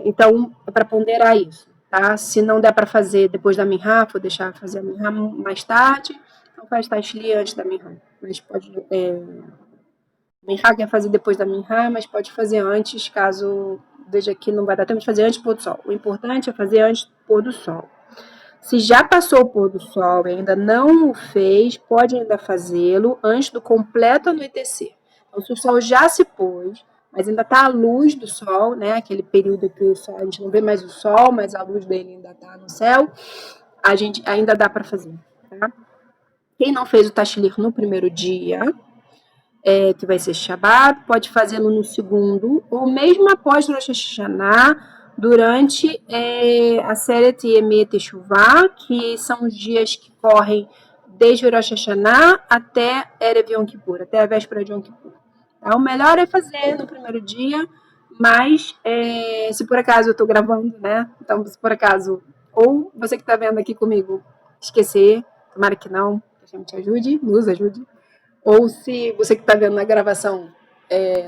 Então, é para ponderar isso, tá? Se não der para fazer depois da Minhá, vou deixar fazer a Minhá mais tarde, então faz Tashli antes da Minhá. Mas pode. Minhá quer fazer depois da Minhá, mas pode fazer antes, caso veja que não vai dar tempo de fazer antes do pôr do sol. O importante é fazer antes do pôr do sol. Se já passou o pôr do sol e ainda não o fez, pode ainda fazê-lo antes do completo anoitecer. Então, se o sol já se pôs, mas ainda está a luz do sol, né? Aquele período que o sol, a gente não vê mais o sol, mas a luz dele ainda está no céu, a gente ainda dá para fazer. Tá? Quem não fez o Tashlir no primeiro dia, que vai ser Shabbat, pode fazê-lo no segundo, ou mesmo após Rosh Hashanah, durante a Seret Yemei Teshuvah, que são os dias que correm desde Rosh Hashanah até Erev Yom Kippur, até a véspera de Yom Kippur. Tá? O melhor é fazer no primeiro dia, mas se por acaso eu estou gravando, né? Então, se por acaso, ou você que está vendo aqui comigo, esquecer, tomara que não, que a gente te ajude, nos ajude. Ou se você que está vendo na gravação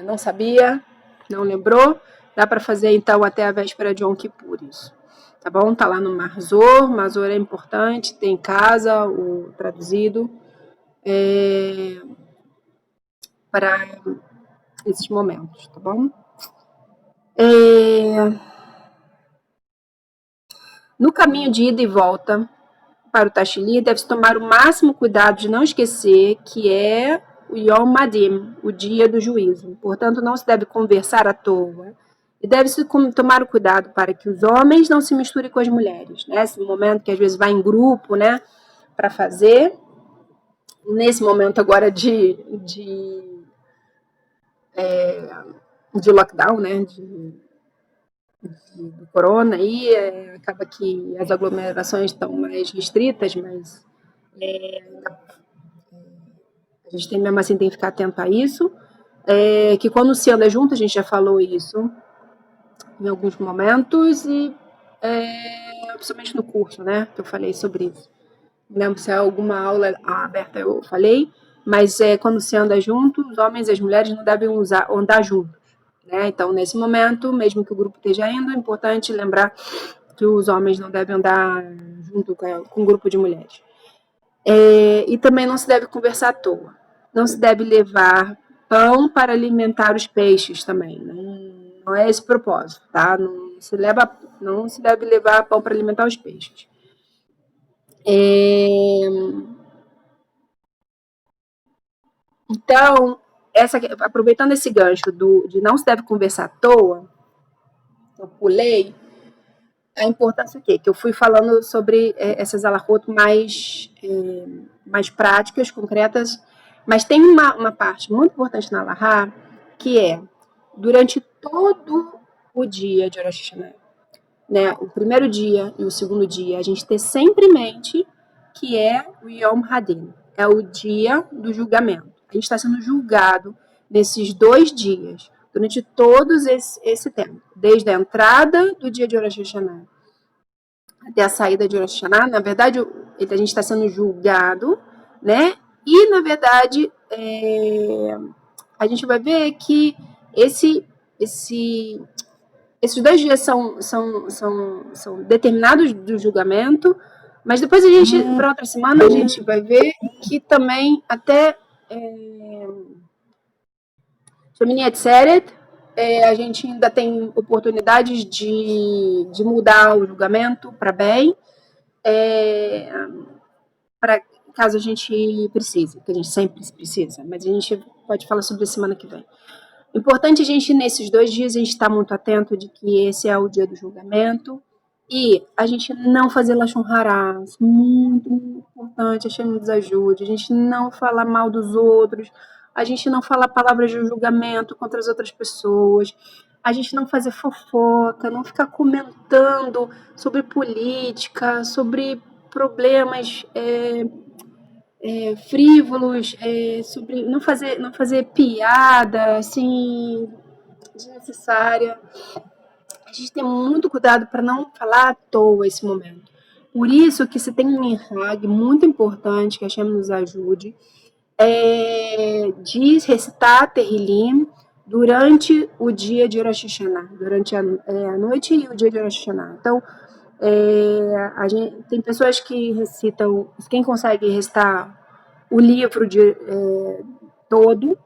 não sabia, não lembrou, dá para fazer então até a véspera de Yom Kippur isso. Tá bom? Tá lá no Mazor. Mazor é importante, tem em casa o traduzido para esses momentos, tá bom? No caminho de ida e volta para o Tashili, deve-se tomar o máximo cuidado de não esquecer que é o Yom Madim, o dia do juízo. Portanto, não se deve conversar à toa. E deve-se tomar o cuidado para que os homens não se misturem com as mulheres, né? Esse momento que às vezes vai em grupo, né, para fazer. Nesse momento agora de lockdown, né, do corona, aí acaba que as aglomerações estão mais restritas, mas a gente tem mesmo assim tem que ficar atento a isso. Que quando se anda junto, a gente já falou isso em alguns momentos, e principalmente no curso, né, que eu falei sobre isso. Não lembro se é alguma aula aberta eu falei, mas quando se anda junto, os homens e as mulheres não devem andar juntos. Né? Então, nesse momento, mesmo que o grupo esteja indo, é importante lembrar que os homens não devem andar junto com um grupo de mulheres. E também não se deve conversar à toa. Não se deve levar pão para alimentar os peixes também. Não é esse o propósito, tá? Não se deve levar pão para alimentar os peixes. Então, aproveitando esse gancho de não se deve conversar à toa, eu pulei a importância que eu fui falando sobre essas alahot mais práticas, concretas, mas tem uma parte muito importante na alahá, que é, durante todo o dia de Rosh Hashanah, né, o primeiro dia e o segundo dia, a gente ter sempre em mente que é o Yom Hadin, é o dia do julgamento. A gente está sendo julgado nesses 2 dias, durante todos esse tempo, desde a entrada do dia de Rosh Hashanah até a saída de Rosh Hashanah. Na verdade, a gente está sendo julgado, né? E, na verdade, a gente vai ver que esses 2 dias são determinados do julgamento, mas depois a gente, para outra semana, a gente vai ver que também até Shemini Atzeret, a gente ainda tem oportunidades de mudar o julgamento para bem, para caso a gente precise, que a gente sempre precisa, mas a gente pode falar sobre a semana que vem. Importante a gente, nesses 2 dias, a gente estar muito atento de que esse é o dia do julgamento e a gente não fazer lashon hará, muito importante, a gente nos ajude, a gente não falar mal dos outros, a gente não falar palavras de julgamento contra as outras pessoas, a gente não fazer fofoca, não ficar comentando sobre política, sobre problemas frívolos, sobre não fazer piada assim desnecessária. A gente tem muito cuidado para não falar à toa esse momento. Por isso que se tem um minhag muito importante que a Hashem nos ajude, de recitar Terrilim durante o dia de Rosh Hashanah, durante a noite e o dia de Rosh Hashanah. Então, tem pessoas que recitam, quem consegue recitar o livro todo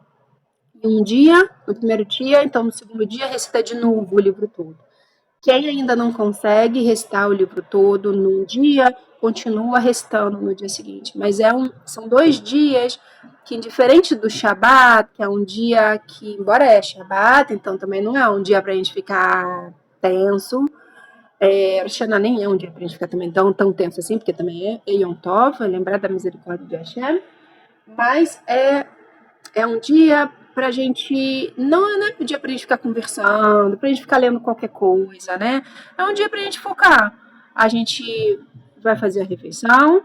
em um dia, no primeiro dia, então no segundo dia recita de novo o livro todo. Quem ainda não consegue recitar o livro todo num dia, continua recitando no dia seguinte. Mas são 2 dias que, diferente do Shabat, que é um dia que, embora é Shabat, então também não é um dia para a gente ficar tenso. Rosh Hashanah nem é um dia para a gente ficar também tão tenso assim, porque também é Yom Tov, é lembrar da misericórdia de Hashem. Mas é um dia pra gente, não é um dia pra gente ficar conversando, pra gente ficar lendo qualquer coisa, né? É um dia pra gente focar. A gente vai fazer a refeição,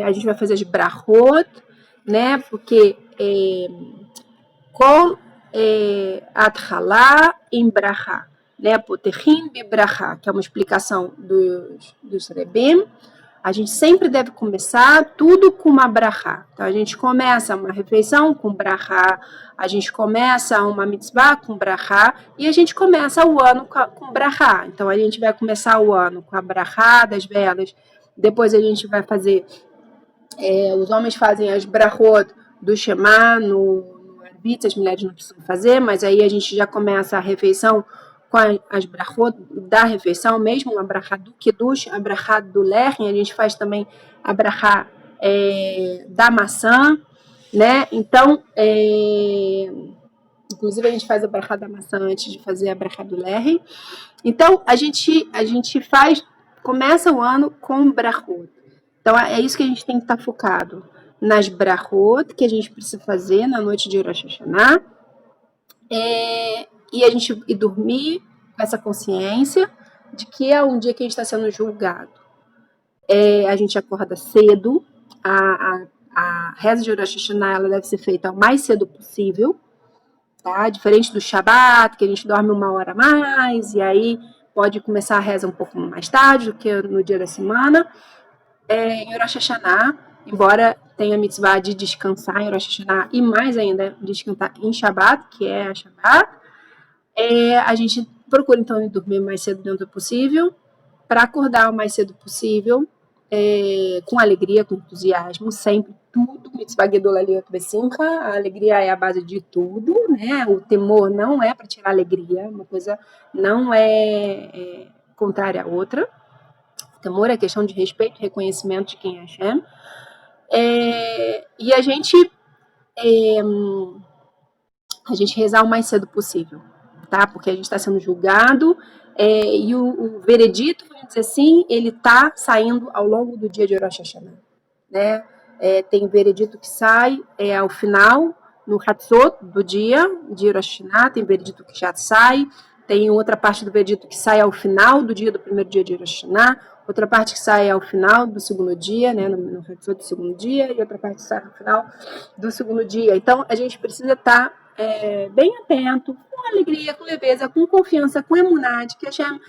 a gente vai fazer as brachot, né? Porque kol atchalá em brachá, né? Potechim bibrachá, que é uma explicação dos Rebim. A gente sempre deve começar tudo com uma brachá. Então, a gente começa uma refeição com brachá, a gente começa uma mitzvah com brachá, e a gente começa o ano com brachá. Então, a gente vai começar o ano com a brachá das velas, depois a gente vai fazer, os homens fazem as brachot do Shema no arbit, as mulheres não precisam fazer, mas aí a gente já começa a refeição com as brachot da refeição, mesmo a brachá do kiddush, a brachá do lechem, a gente faz também a brachá da maçã, né? Então, inclusive a gente faz a brachá da maçã antes de fazer a brachá do lechem. Então, a gente começa o ano com brachot. Então, é isso que a gente tem que estar focado, nas brachot que a gente precisa fazer na noite de Rosh Hashanah, e dormir com essa consciência de que é um dia que a gente está sendo julgado. A gente acorda cedo, a reza de Rosh Hashanah ela deve ser feita o mais cedo possível, tá? Diferente do Shabbat, que a gente dorme 1 hora a mais, e aí pode começar a reza um pouco mais tarde do que no dia da semana. Em Rosh Hashanah, embora tenha a mitzvah de descansar em Rosh Hashanah, e mais ainda, descansar em Shabbat, que é a Shabbat, a gente procura então dormir o mais cedo dentro do possível, para acordar o mais cedo possível, com alegria, com entusiasmo, sempre tudo, mitzvah gedol aliot besimcha, a alegria é a base de tudo, né? O temor não é para tirar alegria, uma coisa não é contrária à outra. O temor é questão de respeito, reconhecimento de quem é Hashem. E a gente rezar o mais cedo possível, tá? Porque a gente está sendo julgado, e o veredito, vamos dizer assim, ele está saindo ao longo do dia de Rosh Hashanah, né? Tem o veredito que sai ao final, no Hatzot do dia de Rosh Hashanah, tem veredito que já sai, tem outra parte do veredito que sai ao final do dia do primeiro dia de Rosh Hashanah, outra parte que sai ao final do segundo dia, né, no Hatzot do segundo dia, e outra parte que sai ao final do segundo dia. Então, a gente precisa estar bem atento, com alegria, com leveza, com confiança, com emuná, que Hashem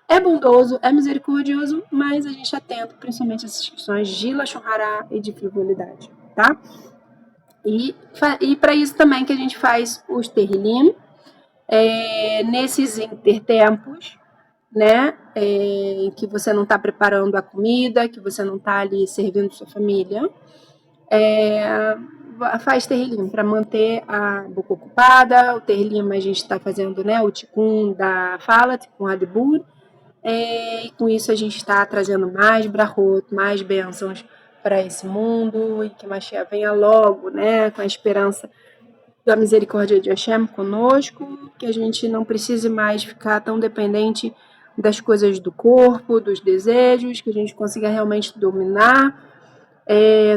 é bondoso, é misericordioso, mas a gente é atento, principalmente a essas questões de lashon hará e de frivolidade, tá? E para isso também que a gente faz os terrilim, nesses intertempos, né, em que você não está preparando a comida, que você não está ali servindo sua família, faz terrilim para manter a boca ocupada. O terrilim a gente está fazendo, né, o tikkun da fala, tikkun hadibur, e com isso a gente está trazendo mais brachot, mais bênçãos para esse mundo, e que Mashiach venha logo, né, com a esperança da misericórdia de Hashem conosco, que a gente não precise mais ficar tão dependente das coisas do corpo, dos desejos, que a gente consiga realmente dominar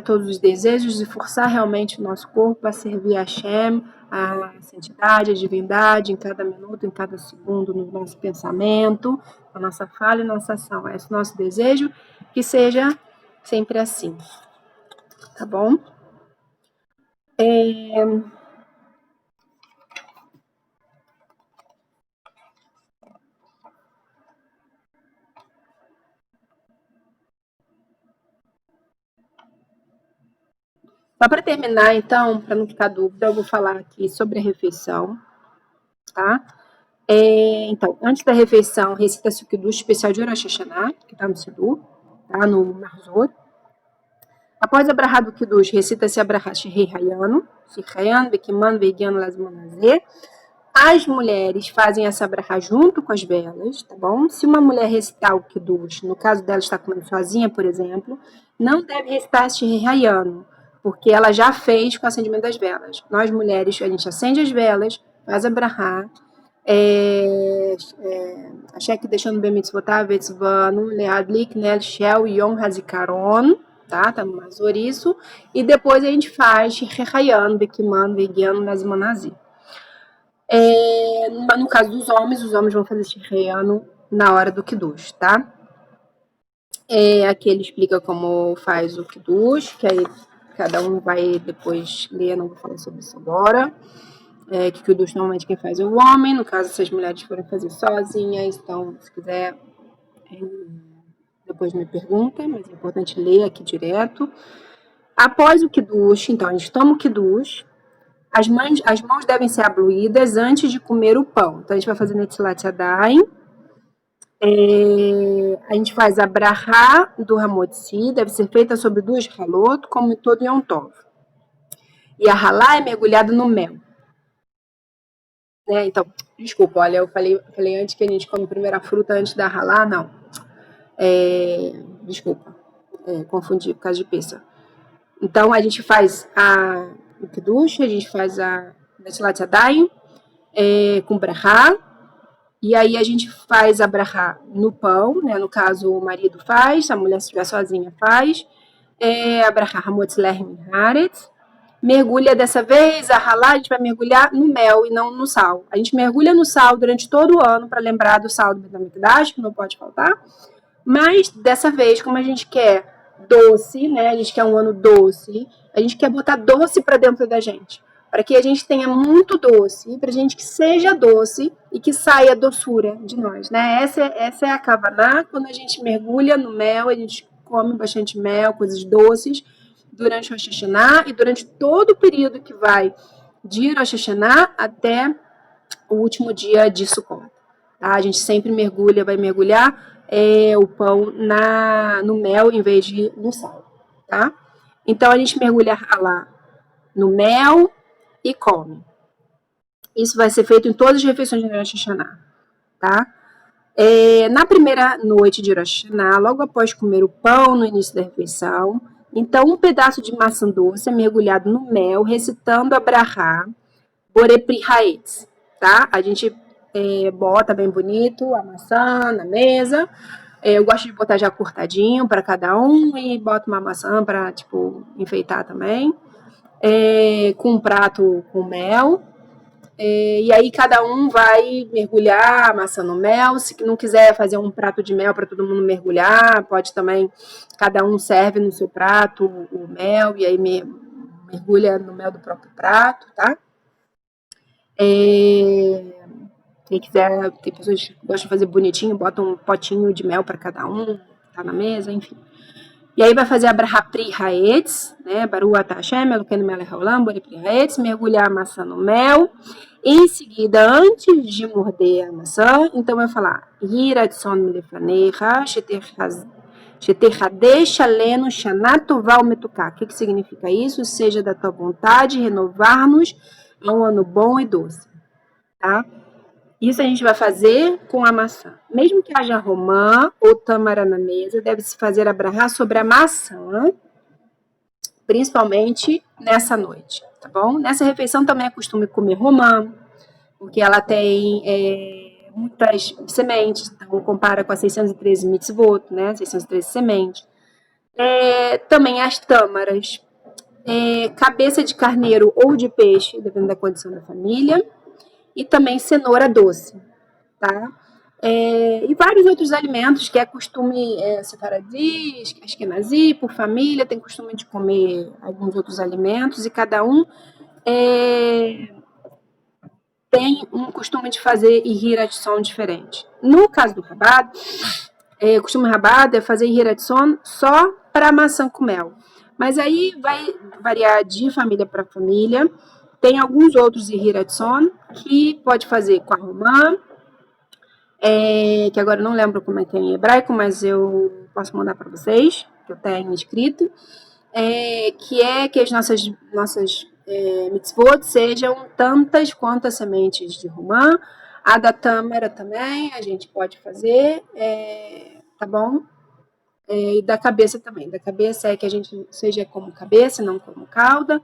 todos os desejos e forçar realmente o nosso corpo a servir a Hashem, a santidade, a divindade, em cada minuto, em cada segundo, no nosso pensamento, na nossa fala e nossa ação. Esse é o nosso desejo, que seja sempre assim. Tá bom? Só para terminar, então, para não ficar dúvida, eu vou falar aqui sobre a refeição, tá? Então, antes da refeição, recita-se o Kiddush especial de Rosh Hashanah, que está no Sidur, tá? No Marzot. Após a brachá do Kiddush, recita-se a brachá Shehei Hayanu, Shehayan, Bekiman, Vegian, Lazmanazê. As mulheres fazem essa brachá junto com as velas, tá bom? Se uma mulher recitar o Kiddush, no caso dela estar comendo sozinha, por exemplo, não deve recitar Shehei Hayanu, porque ela já fez com o acendimento das velas. Nós, mulheres, a gente acende as velas, faz a brachá, achei que deixando bem mitzvotav, vetzvanu, leadlik, nel, shel, yom, hazikaron, tá no Mazor isso, e depois a gente faz Rehayan, Bekiman, Vegian, Lazmanazi. No caso dos homens, os homens vão fazer Rehayan na hora do Kiddush, tá? Aqui ele explica como faz o Kiddush, que aí cada um vai depois ler, não vou falar sobre isso agora. Que o Kiddush normalmente quem faz é o homem, no caso se as mulheres forem fazer sozinhas, então se quiser depois me pergunta, mas é importante ler aqui direto. Após o Kiddush, então a gente toma o Kiddush, as mãos devem ser abluídas antes de comer o pão, então a gente vai fazer Netzilat Yadayim. A gente faz a brachá do Hamotzi, deve ser feita sobre 2 halot, como todo Yom Tov. E a halá é mergulhada no mel. Então, Desculpa, olha, eu falei antes que a gente come primeiro a fruta antes da ralar, não. Desculpa, confundi por causa de pêssego. Então, a gente faz o kiddush, a gente faz a Netilat Yadayim, com brachá, e aí a gente faz a brachá no pão, né? No caso, o marido faz, a mulher se estiver sozinha faz, a brachá Hamotz Lerem Haaretz, mergulha dessa vez, a ralá, a gente vai mergulhar no mel e não no sal. A gente mergulha no sal durante todo o ano para lembrar do sal do Beit HaMikdash, que não pode faltar, mas dessa vez, como a gente quer doce, né? A gente quer um ano doce, a gente quer botar doce para dentro da gente, para que a gente tenha muito doce, para a gente que seja doce e que saia doçura de nós, né? Essa é a Kavaná. Quando a gente mergulha no mel, a gente come bastante mel, coisas doces, durante o Rosh Hashanah e durante todo o período que vai de Rosh Hashanah até o último dia de Sukkot. Tá? A gente sempre vai mergulhar o pão no mel em vez de no sal. Tá? Então a gente mergulha lá no mel e come. Isso vai ser feito em todas as refeições de Rosh Hashanah. Tá? Na primeira noite de Rosh Hashanah, logo após comer o pão no início da refeição, então um pedaço de maçã doce é mergulhado no mel, recitando a brachá Borepri Haetz, tá? A gente bota bem bonito a maçã na mesa. Eu gosto de botar já cortadinho para cada um e boto uma maçã para, tipo, enfeitar também. Com um prato com mel. E aí cada um vai mergulhar a maçã no mel. Se não quiser fazer um prato de mel para todo mundo mergulhar, pode também, cada um serve no seu prato o mel e aí mergulha no mel do próprio prato, tá? Quem quiser, tem pessoas que gostam de fazer bonitinho, botam um potinho de mel para cada um, tá na mesa, enfim. E aí vai fazer a Brahapri Haetz, né? Baru Atashem, Elokeinu Melech Haolam, Borepri Haetz, mergulhar a maçã no mel. Em seguida, antes de morder a maçã, então vai falar Hiratson Milefanecha, Sheterhadesh Alenu Shanatoval Metuká. O que significa isso? Seja da tua vontade renovar-nos a um ano bom e doce. Tá? Isso a gente vai fazer com a maçã. Mesmo que haja romã ou tâmara na mesa, deve-se fazer a brahá sobre a maçã, principalmente nessa noite, tá bom? Nessa refeição também é costume comer romã, porque ela tem muitas sementes, então compara com as 613 mitzvot, né? 613 sementes. Também as tâmaras, cabeça de carneiro ou de peixe, dependendo da condição da família, e também cenoura doce, tá? E vários outros alimentos que é costume sefaradi, ashkenazi, por família, tem costume de comer alguns outros alimentos e cada um tem um costume de fazer Ihiratson diferente. No caso do Rabado, o costume Rabado é fazer Ihiratson só para maçã com mel. Mas aí vai variar de família para família. Tem alguns outros Ihiratson que pode fazer com a romã, que agora eu não lembro como é que é em hebraico, mas eu posso mandar para vocês, que eu tenho escrito, que as nossas mitzvot sejam tantas quanto as sementes de romã. A da tâmara também a gente pode fazer, tá bom? E da cabeça também. Da cabeça é que a gente seja como cabeça, não como cauda.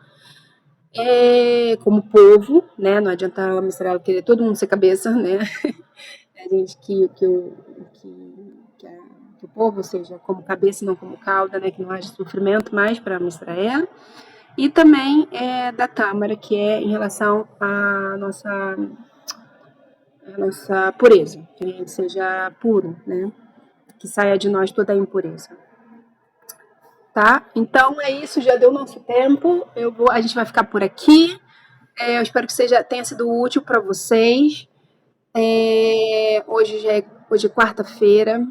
Como povo, né? Não adianta misturar querer todo mundo ser cabeça, né? A gente que o povo seja como cabeça e não como cauda, né? Que não haja sofrimento mais para misturar ela. E também da tâmara, que é em relação à nossa pureza, que a gente seja puro, né? Que saia de nós toda a impureza. Tá? Então é isso, já deu nosso tempo. A gente vai ficar por aqui. Eu espero que tenha sido útil para vocês. Hoje é quarta-feira.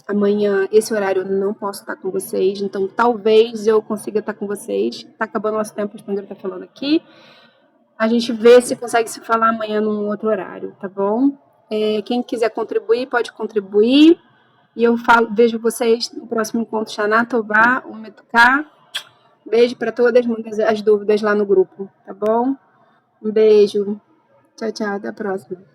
Amanhã, esse horário, eu não posso estar com vocês, então talvez eu consiga estar com vocês. Está acabando nosso tempo, o Spengler está falando aqui. A gente vê se consegue se falar amanhã num outro horário, tá bom? Quem quiser contribuir, pode contribuir. E eu vejo vocês no próximo encontro Shana Tová, o Metuká. Beijo para todas, mandem as dúvidas lá no grupo, tá bom? Um beijo. Tchau, tchau, até a próxima.